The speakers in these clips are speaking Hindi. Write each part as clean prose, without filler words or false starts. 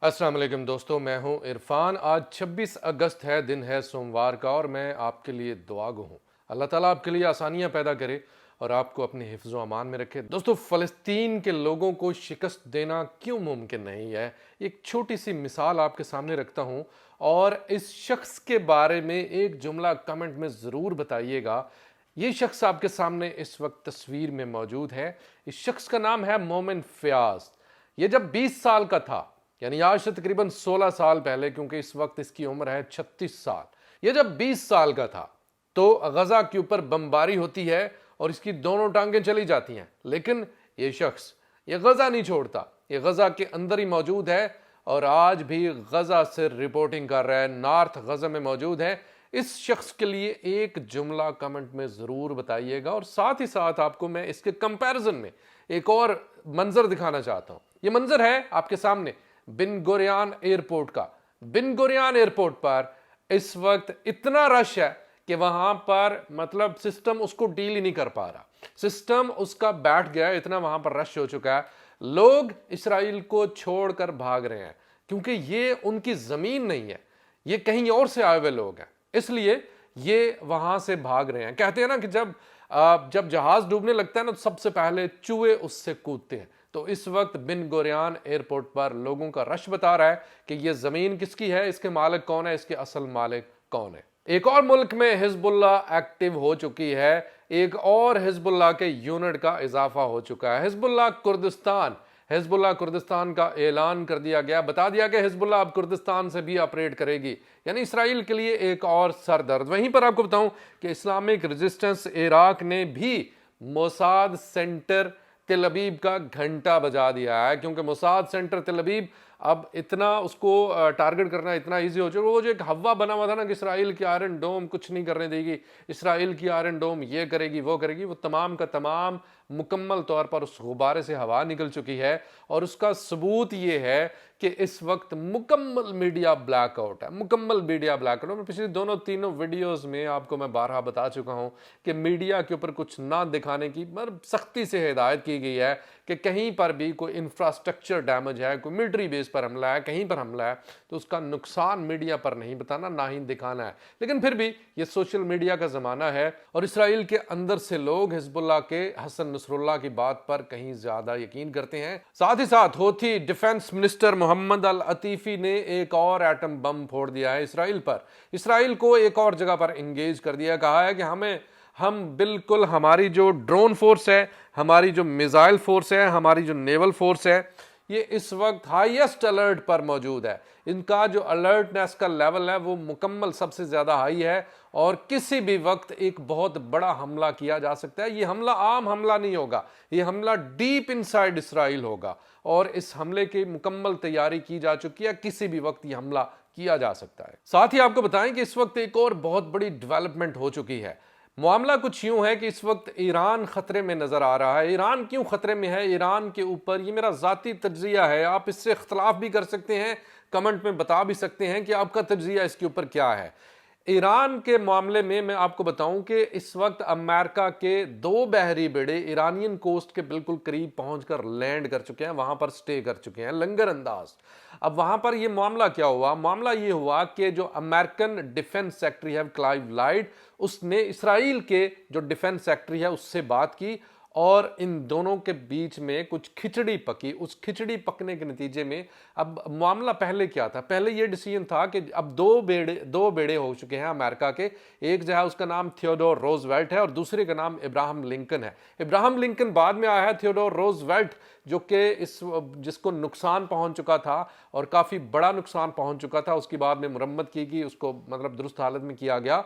अस्सलाम वालेकुम दोस्तों, मैं हूं इरफान। आज 26 अगस्त है, दिन है सोमवार का, और मैं आपके लिए दुआ गो हूं। अल्लाह ताला आपके लिए आसानियां पैदा करे और आपको अपने हिफ्ज़ व अमान में रखे। दोस्तों, फ़लस्तीन के लोगों को शिकस्त देना क्यों मुमकिन नहीं है, एक छोटी सी मिसाल आपके सामने रखता हूं, और इस शख्स के बारे में एक जुमला कमेंट में ज़रूर बताइएगा। ये शख्स आपके सामने इस वक्त तस्वीर में मौजूद है। इस शख्स का नाम है मोमिन फ़याज़। ये जब 20 साल का था, यानी आज से तकरीबन 16 साल पहले, क्योंकि इस वक्त इसकी उम्र है 36 साल। ये जब 20 साल का था तो गजा के ऊपर बमबारी होती है और इसकी दोनों टांगें चली जाती हैं, लेकिन ये शख्स ये गजा नहीं छोड़ता, ये गजा के अंदर ही मौजूद है और आज भी गजा से रिपोर्टिंग कर रहा है, नॉर्थ गजा में मौजूद है। इस शख्स के लिए एक जुमला कमेंट में जरूर बताइएगा, और साथ ही साथ आपको मैं इसके कंपैरिजन में एक और मंजर दिखाना चाहता हूं। ये मंजर है आपके सामने बिन गुरियान एयरपोर्ट का। बिन गुरियान एयरपोर्ट पर इस वक्त इतना रश है कि वहां पर मतलब सिस्टम उसको डील ही नहीं कर पा रहा, सिस्टम उसका बैठ गया, इतना वहां पर रश हो चुका है। लोग इसराइल को छोड़कर भाग रहे हैं क्योंकि ये उनकी जमीन नहीं है, ये कहीं और से आए हुए लोग हैं, इसलिए ये वहां से भाग रहे हैं। कहते हैं ना कि जब जहाज डूबने लगता है ना, तो सबसे पहले चूहे उससे कूदते हैं। तो इस वक्त बिन गुरियान एयरपोर्ट पर लोगों का रश बता रहा है कि यह जमीन किसकी है, इसके मालिक कौन है, इसके असल मालिक कौन है। एक और मुल्क में हिजबुल्लाह एक्टिव हो चुकी है, एक और हिजबुल्लाह के यूनिट का इजाफा हो चुका है। हिजबुल्लाह कुर्दिस्तान का ऐलान कर दिया गया, बता दिया कि हिजबुल्लाह अब कुर्दिस्तान से भी ऑपरेट करेगी, यानी इसराइल के लिए एक और सरदर्द। वहीं पर आपको बताऊं कि इस्लामिक रेजिस्टेंस इराक ने भी मोसाद सेंटर तेल अवीव का घंटा बजा दिया है, क्योंकि मोसाद सेंटर तेल अवीव अब इतना उसको टारगेट करना इतना इजी हो चुका है। वो जो एक हवा बना हुआ था ना कि इसराइल की आयरन डोम कुछ नहीं करने देगी, इसराइल की आयरन डोम ये करेगी वो करेगी, वो तमाम का तमाम मुकम्मल तौर पर उस गुब्बारे से हवा निकल चुकी है। और उसका सबूत ये है कि इस वक्त मुकम्मल मीडिया ब्लैकआउट है, मुकम्मल मीडिया ब्लैकआउट। मैं पिछली दोनों तीनों वीडियोस में आपको मैं बारहा बता चुका हूं कि मीडिया के ऊपर कुछ ना दिखाने की मतलब सख्ती से हिदायत की गई है कि कहीं पर भी कोई इंफ्रास्ट्रक्चर डैमेज है, कोई मिलिट्री बेस पर हमला है, कहीं पर हमला है, तो उसका नुकसान मीडिया पर नहीं बताना, ना ही दिखाना है। लेकिन फिर भी ये सोशल मीडिया का ज़माना है और इसराइल के अंदर से लोग हिजबुल्लाह के हसन नसरुल्लाह की बात पर कहीं ज़्यादा यकीन करते हैं। साथ ही साथ होती डिफेंस मिनिस्टर मोहम्मद अल अतीफ़ी ने एक और एटम बम फोड़ दिया है इसराइल पर। इसराइल को एक और जगह पर इंगेज कर दिया, कहा है कि हम बिल्कुल हमारी जो ड्रोन फोर्स है, हमारी जो मिसाइल फोर्स है, हमारी जो नेवल फोर्स है, ये इस वक्त हाईएस्ट अलर्ट पर मौजूद है। इनका जो अलर्टनेस का लेवल है वो मुकम्मल सबसे ज़्यादा हाई है और किसी भी वक्त एक बहुत बड़ा हमला किया जा सकता है। ये हमला आम हमला नहीं होगा, ये हमला डीप इनसाइड इसराइल होगा और इस हमले की मुकम्मल तैयारी की जा चुकी है, किसी भी वक्त ये हमला किया जा सकता है। साथ ही आपको बताएं कि इस वक्त एक और बहुत बड़ी डेवलपमेंट हो चुकी है। मामला कुछ यूं है कि इस वक्त ईरान खतरे में नजर आ रहा है। ईरान क्यों खतरे में है, ईरान के ऊपर, ये मेरा जाती तज्जिया है, आप इससे इख्तलाफ भी कर सकते हैं, कमेंट में बता भी सकते हैं कि आपका तज्जिया इसके ऊपर क्या है। ईरान के मामले में मैं आपको बताऊं कि इस वक्त अमेरिका के 2 बहरी बेड़े ईरानियन कोस्ट के बिल्कुल करीब पहुंचकर लैंड कर चुके हैं, वहां पर स्टे कर चुके हैं लंगर अंदाज। अब वहां पर यह मामला क्या हुआ, मामला यह हुआ कि जो अमेरिकन डिफेंस सेक्रेटरी है क्लाइव लाइट, उसने इसराइल के जो डिफेंस सेक्रेटरी है उससे बात की और इन दोनों के बीच में कुछ खिचड़ी पकी। उस खिचड़ी पकने के नतीजे में अब मामला पहले क्या था, पहले यह डिसीजन था कि अब 2 बेड़े हो चुके हैं अमेरिका के। एक जो है उसका नाम थियोडोर रोजवेल्ट है और दूसरे का नाम इब्राहिम लिंकन है। इब्राहिम लिंकन बाद में आया है, थियोडोर रोजवेल्ट जो कि जिसको नुकसान पहुंच चुका था और काफ़ी बड़ा नुकसान पहुंच चुका था, उसकी बाद में मुरम्मत की गई, उसको मतलब दुरुस्त हालत में किया गया,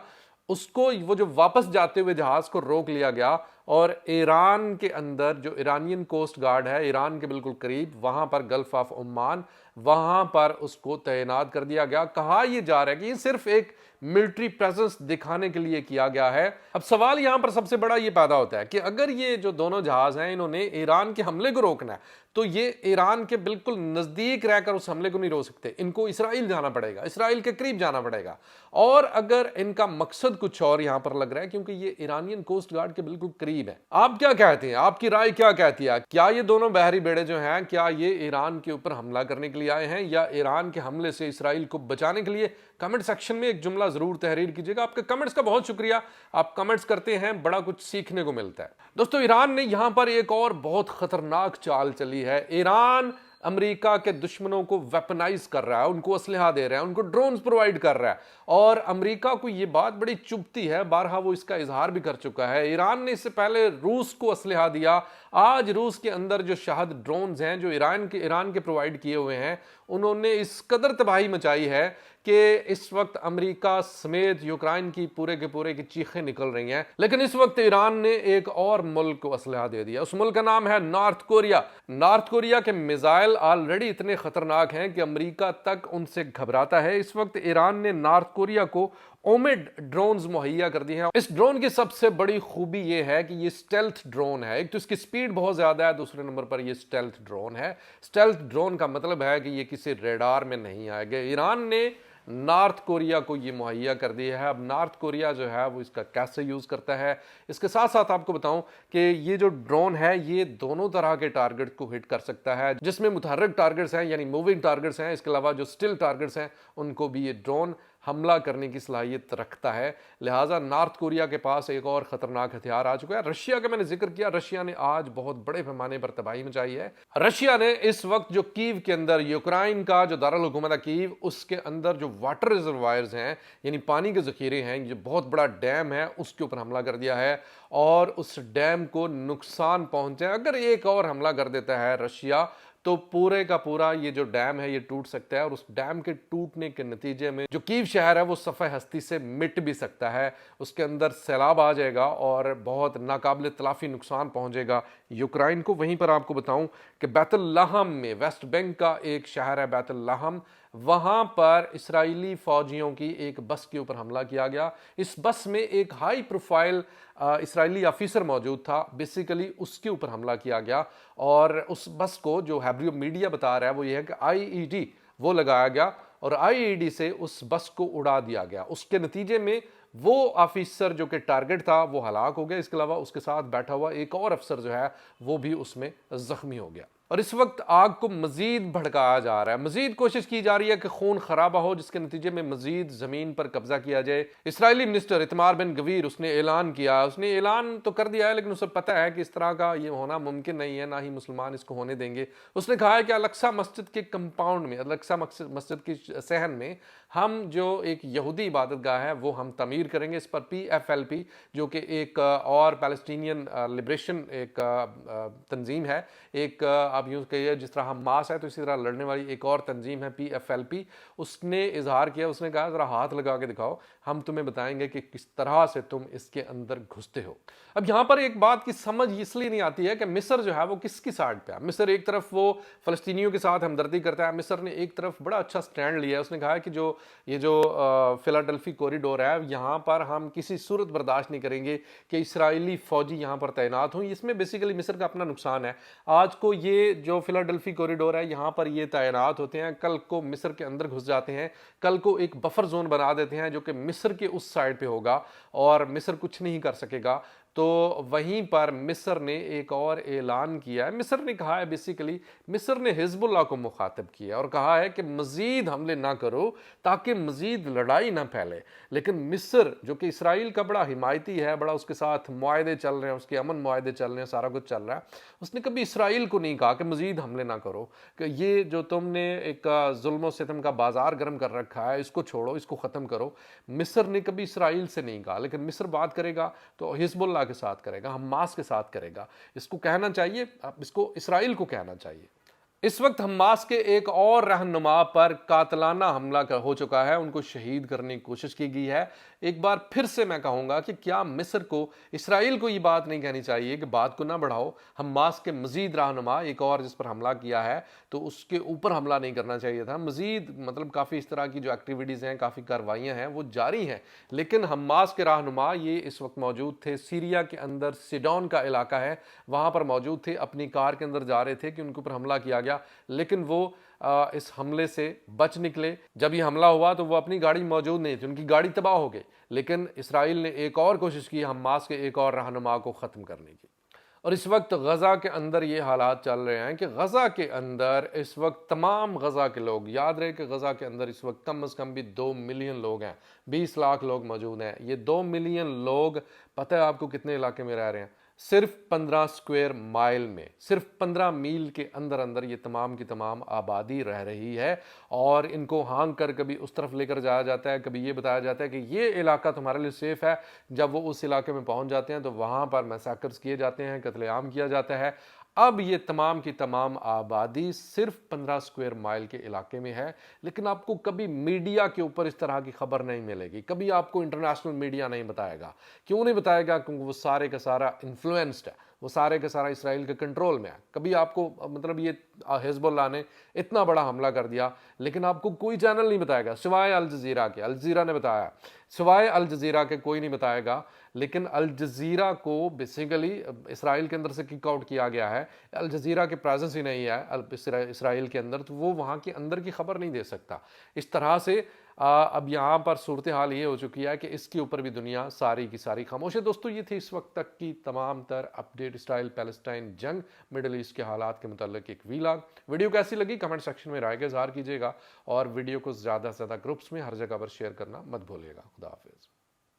उसको वो जो वापस जाते हुए जहाज को रोक लिया गया और ईरान के अंदर जो ईरानियन कोस्ट गार्ड है, ईरान के बिल्कुल करीब, वहां पर गल्फ ऑफ ओमान, वहां पर उसको तैनात कर दिया गया। कहा यह जा रहा है कि ये सिर्फ एक मिलिट्री प्रेजेंस दिखाने के लिए किया गया है। अब सवाल यहां पर सबसे बड़ा ये पैदा होता है कि अगर ये जो दोनों जहाज हैं इन्होंने ईरान के हमले को रोकना है, तो ये ईरान के बिल्कुल नजदीक रहकर उस हमले को नहीं रोक सकते, इनको इसराइल जाना पड़ेगा, इसराइल के करीब जाना पड़ेगा। और अगर इनका मकसद कुछ और यहां पर लग रहा है, क्योंकि ये ईरानियन कोस्ट गार्ड के बिल्कुल करीब है। आप क्या कहते हैं, आपकी राय क्या कहती है? क्या ये दोनों बहरी बेड़े जो हैं, क्या ये ईरान के ऊपर हमला करने के लिए लिए आए हैं या ईरान के हमले से इसराइल को बचाने के लिए? कमेंट सेक्शन में एक जुमला जरूर तहरीर कीजिएगा। आपके कमेंट्स का बहुत शुक्रिया, आप कमेंट्स करते हैं, बड़ा कुछ सीखने को मिलता है। दोस्तों, ईरान ने यहां पर एक और बहुत खतरनाक चाल चली है। ईरान अमेरिका के दुश्मनों को वेपनाइज कर रहा है, उनको असलहा दे रहा है, उनको ड्रोन्स प्रोवाइड कर रहा है, और अमेरिका को यह बात बड़ी चुभती है। बारहा वो इसका इजहार भी कर चुका है। ईरान ने इससे पहले रूस को असलहा दिया। आज रूस के अंदर जो शाहद ड्रोन्स हैं जो ईरान के प्रोवाइड किए हुए हैं, उन्होंने इस कदर तबाही मचाई है कि इस वक्त अमेरिका समेत यूक्रेन की पूरे के पूरे की चीखें निकल रही हैं। लेकिन इस वक्त ईरान ने एक और मुल्क को असलहा दे दिया। उस मुल्क का नाम है नॉर्थ कोरिया। नॉर्थ कोरिया के मिसाइल ऑलरेडी इतने खतरनाक हैं कि अमेरिका तक उनसे घबराता है। इस वक्त ईरान ने नॉर्थ कोरिया को ओमिड ड्रोन्स मुहैया कर दी हैं। इस ड्रोन की सबसे बड़ी खूबी यह है कि ये स्टेल्थ ड्रोन है। एक तो इसकी स्पीड बहुत ज्यादा है, दूसरे नंबर पर ये स्टेल्थ ड्रोन है। स्टेल्थ ड्रोन का मतलब है कि ये किसी रेडार में नहीं आएगा। ईरान ने नॉर्थ कोरिया को ये मुहैया कर दिया है। अब नॉर्थ कोरिया जो है वो इसका कैसे यूज़ करता है, इसके साथ साथ आपको बताऊं कि ये जो ड्रोन है ये दोनों तरह के टारगेट को हिट कर सकता है, जिसमें मुतहर्रिक टारगेट्स हैं यानी मूविंग टारगेट्स हैं, इसके अलावा जो स्टिल टारगेट्स हैं उनको भी ये ड्रोन हमला करने की सलाहियत रखता है। लिहाजा नॉर्थ कोरिया के पास एक और खतरनाक हथियार आ चुका है। रशिया का मैंने जिक्र किया, रशिया ने आज बहुत बड़े पैमाने पर तबाही मचाई है। रशिया ने इस वक्त जो कीव के अंदर, यूक्रेन का जो दारुल हुकूमत है कीव, उसके अंदर जो वाटर रिजर्वायर्स हैं यानी पानी के जखीरे हैं, जो बहुत बड़ा डैम है, उसके ऊपर हमला कर दिया है और उस डैम को नुकसान पहुंचा है। अगर एक और हमला कर देता है रशिया तो पूरे का पूरा ये जो डैम है ये टूट सकता है, और उस डैम के टूटने के नतीजे में जो कीव शहर है वो सफ़े हस्ती से मिट भी सकता है। उसके अंदर सैलाब आ जाएगा और बहुत नाकाबिल तलाफी नुकसान पहुंचेगा यूक्रेन को। वहीं पर आपको बताऊं कि बैतुल्लाहम में, वेस्ट बैंक का एक शहर है बैतुल्लाहम, वहां पर इसराइली फौजियों की एक बस के ऊपर हमला किया गया। इस बस में एक हाई प्रोफाइल इसराइली ऑफिसर मौजूद था। बेसिकली उसके ऊपर हमला किया गया और उस बस को, जो हैब्रियो मीडिया बता रहा है वो ये है कि आईईडी वो लगाया गया और आईईडी से उस बस को उड़ा दिया गया। उसके नतीजे में वो ऑफिसर जो कि टारगेट था वो हलाक हो गया। इसके अलावा उसके साथ बैठा हुआ एक और अफसर जो है वो भी उसमें जख्मी हो गया। और इस वक्त आग को मजीद भड़काया जा रहा है, मजीद कोशिश की जा रही है कि खून खराबा हो, जिसके नतीजे में मजीद जमीन पर कब्जा किया जाए। इसराइली मिनिस्टर इतमार बिन गवीर उसने ऐलान किया, उसने ऐलान तो कर दिया है लेकिन उसे पता है कि इस तरह का ये होना मुमकिन नहीं है, ना ही मुसलमान इसको होने देंगे। उसने कहा है कि अल-अक्सा मस्जिद के कंपाउंड में, अल-अक्सा मस्जिद की सहन में हम जो एक यहूदी इबादत गाह है वो हम तमीर करेंगे। इस पर PFLP जो कि एक और पैलेस्टीनियन लिबरेशन एक तंजीम है, एक आप यूँ कहिए जिस तरह हमास है तो इसी तरह लड़ने वाली एक और तंजीम है PFLP, उसने इजहार किया, उसने कहा ज़रा हाथ लगा के दिखाओ, हम तुम्हें बताएंगे कि किस तरह से तुम इसके अंदर घुसते हो। अब यहाँ पर एक बात की समझ इसलिए नहीं आती है कि मिस्र जो है वो किसकी साइड पे है। मिस्र एक तरफ वो फ़लस्तीनियों के साथ हमदर्दी करता है, मिस्र ने एक तरफ बड़ा अच्छा स्टैंड लिया है। उसने कहा है कि ये जो फिलाडेल्फी कॉरिडोर है यहाँ पर हम किसी सूरत बर्दाश्त नहीं करेंगे कि इसराइली फ़ौजी यहाँ पर तैनात हों। इसमें बेसिकली मिस्र का अपना नुकसान है। आज को ये जो फिलाडेल्फी कॉरिडोर है यहाँ पर ये तैनात होते हैं, कल को मिस्र के अंदर घुस जाते हैं, कल को एक बफर जोन बना देते हैं जो कि मिस्र के उस साइड पे होगा और मिस्र कुछ नहीं कर सकेगा। तो वहीं पर मिस्र ने एक और ऐलान किया है। मिस्र ने कहा है, बेसिकली मिस्र ने हिजबुल्लाह को मुखातिब किया और कहा है कि मज़ीद हमले ना करो ताकि मज़ीद लड़ाई ना फैले। लेकिन मिस्र जो कि इसराइल का बड़ा हिमायती है, बड़ा उसके साथ मुआहदे चल रहे हैं, उसके अमन मुआहदे चल रहे हैं, सारा कुछ चल रहा है, उसने कभी इसराइल को नहीं कहा कि मज़ीद हमले ना करो, कि ये जो तुमने एक जुल्म सितम का बाजार गर्म कर रखा है इसको छोड़ो, इसको ख़त्म करो। मिस्र ने कभी इसराइल से नहीं कहा, लेकिन मिस्र बात करेगा तो हिजबुल्लाह के साथ करेगा, हमास के साथ करेगा। इसको कहना चाहिए, इसको इसराइल को कहना चाहिए। इस वक्त हमास के एक और रहनुमा पर कातलाना हमला हो चुका है, उनको शहीद करने की कोशिश की गई है। एक बार फिर से मैं कहूँगा कि क्या मिस्र को, इसराइल को ये बात नहीं कहनी चाहिए कि बात को ना बढ़ाओ, हमास के मजीद रहनुमा एक और जिस पर हमला किया है तो उसके ऊपर हमला नहीं करना चाहिए था। मजीद मतलब काफ़ी इस तरह की जो एक्टिविटीज़ हैं, काफ़ी कार्रवाइयाँ हैं वो जारी हैं, लेकिन हमास के रहनुमा ये इस वक्त मौजूद थे। सीरिया के अंदर सिडोन का इलाका है, वहाँ पर मौजूद थे, अपनी कार के अंदर जा रहे थे कि उनके ऊपर हमला किया गया, लेकिन वो इस हमले से बच निकले। जब ये हमला हुआ तो वो अपनी गाड़ी मौजूद नहीं थी, उनकी गाड़ी तबाह हो गई। लेकिन इसराइल ने एक और कोशिश की हमास के एक और रहनुमा को ख़त्म करने की। और इस वक्त गज़ा के अंदर ये हालात चल रहे हैं कि गज़ा के अंदर इस वक्त तमाम गज़ा के लोग, याद रहे कि गज़ा के अंदर इस वक्त कम से कम भी 2 मिलियन लोग हैं, 20 लाख लोग मौजूद हैं। ये 2 मिलियन लोग, पता है आपको कितने इलाके में रह रहे हैं? सिर्फ 15 स्क्वायर माइल में, सिर्फ 15 मील के अंदर अंदर ये तमाम की तमाम आबादी रह रही है। और इनको हांग कर कभी उस तरफ लेकर जाया जाता है, कभी ये बताया जाता है कि ये इलाका तुम्हारे लिए सेफ है। जब वो उस इलाके में पहुंच जाते हैं तो वहां पर मैसाकर्स किए जाते हैं, कत्लेआम किया जाता है। अब ये तमाम की तमाम आबादी सिर्फ 15 स्क्वायर माइल के इलाके में है, लेकिन आपको कभी मीडिया के ऊपर इस तरह की खबर नहीं मिलेगी, कभी आपको इंटरनेशनल मीडिया नहीं बताएगा। क्यों नहीं बताएगा? क्योंकि वो सारे का सारा इन्फ्लुएंस्ड है, वो सारे का सारा इसराइल के कंट्रोल में है। कभी आपको मतलब ये हिजबुल्लाह ने इतना बड़ा हमला कर दिया, लेकिन आपको कोई चैनल नहीं बताएगा सिवाय अल जजीरा के। अल जजीरा ने बताया, सिवाय अल जजीरा के कोई नहीं बताएगा। लेकिन अल जजीरा को बेसिकली इसराइल के अंदर से किक आउट किया गया है। अल जजीरा के प्रेजेंस ही नहीं है इसराइल के अंदर, तो वो वहाँ के अंदर की खबर नहीं दे सकता। इस तरह से अब यहाँ पर सूरत हाल ये हो चुकी है कि इसके ऊपर भी दुनिया सारी की सारी खामोश है। दोस्तों, ये थी इस वक्त तक की तमाम तर अपडेट इसराइल पैलेस्टाइन जंग, मिडल ईस्ट के हालात के मुताल्लिक एक वीलॉग। वीडियो कैसी लगी कमेंट सेक्शन में राय का इज़हार कीजिएगा और वीडियो को ज़्यादा से ज़्यादा ग्रुप्स में हर जगह पर शेयर करना मत भूलिएगा। खुदा हाफिज़।